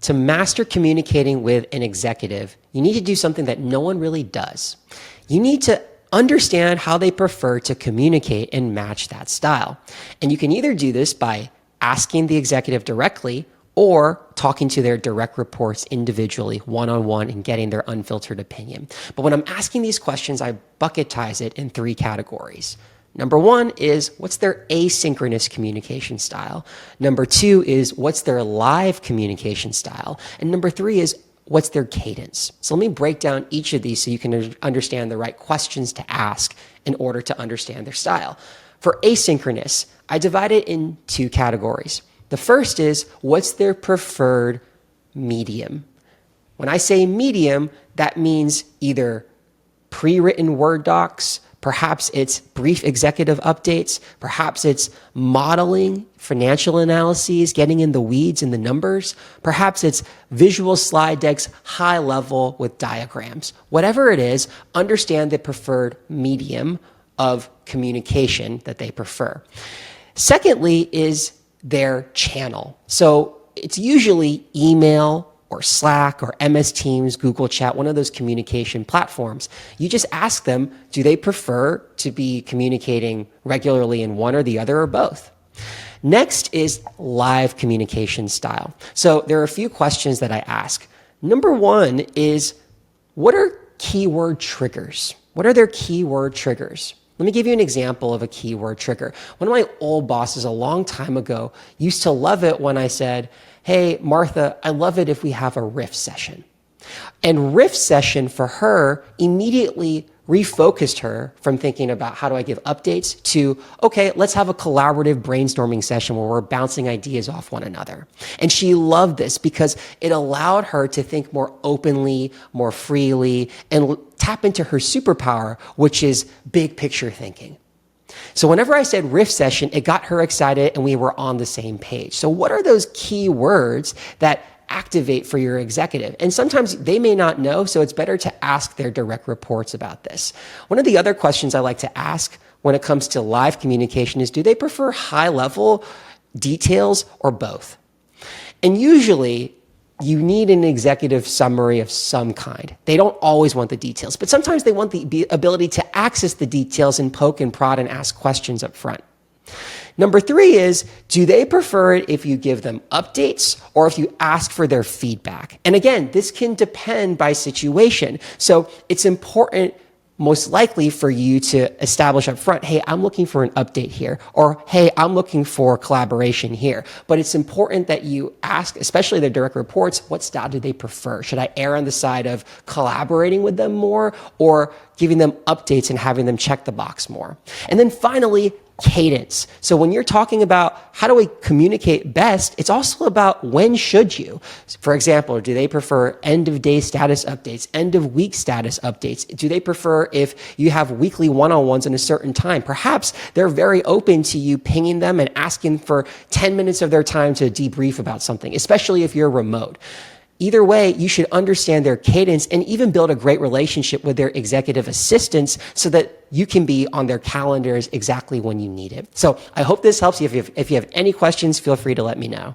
to master communicating with an executive, you need to do something that no one really does. You need to understand how they prefer to communicate and match that style. And you can either do this by asking the executive directly or talking to their direct reports individually, one-on-one, and getting their unfiltered opinion. But when I'm asking these questions, I bucketize it in 3 categories. Number 1 is, what's their asynchronous communication style? Number 2 is, what's their live communication style? And number 3 is, what's their cadence? So let me break down each of these so you can understand the right questions to ask in order to understand their style. For asynchronous, I divide it in 2 categories. The first is, what's their preferred medium? When I say medium, that means either pre-written Word docs, perhaps it's brief executive updates, perhaps it's modeling, financial analyses, getting in the weeds and the numbers, perhaps it's visual slide decks, high level with diagrams. Whatever it is, understand the preferred medium of communication that they prefer. Secondly is their channel. So it's usually email or Slack or MS Teams, Google Chat, one of those communication platforms. You just ask them, do they prefer to be communicating regularly in one or the other or both? Next is live communication style. So there are a few questions that I ask. Number 1 is, what are keyword triggers? What are their keyword triggers? Let me give you an example of a keyword trigger. One of my old bosses a long time ago used to love it when I said, hey, Martha, I love it if we have a riff session. And riff session for her immediately refocused her from thinking about how do I give updates to, okay, let's have a collaborative brainstorming session where we're bouncing ideas off one another. And she loved this because it allowed her to think more openly, more freely, and tap into her superpower, which is big picture thinking. So whenever I said riff session, it got her excited and we were on the same page. So what are those key words that activate for your executive? And sometimes they may not know, so it's better to ask their direct reports about this. One of the other questions I like to ask when it comes to live communication is, do they prefer high level details or both? And usually you need an executive summary of some kind. They don't always want the details, but sometimes they want the ability to access the details and poke and prod and ask questions up front. Number 3 is, do they prefer it if you give them updates or if you ask for their feedback? And again, this can depend by situation. So it's important, most likely, for you to establish up front, hey, I'm looking for an update here, or hey, I'm looking for collaboration here. But it's important that you ask, especially their direct reports, what style do they prefer? Should I err on the side of collaborating with them more or giving them updates and having them check the box more? And then finally, cadence. So when you're talking about how do we communicate best, it's also about when should you. For example, do they prefer end of day status updates, end of week status updates? Do they prefer if you have weekly one-on-ones in a certain time? Perhaps they're very open to you pinging them and asking for 10 minutes of their time to debrief about something, especially if you're remote. Either way, you should understand their cadence and even build a great relationship with their executive assistants so that you can be on their calendars exactly when you need it. So I hope this helps you. If you have any questions, feel free to let me know.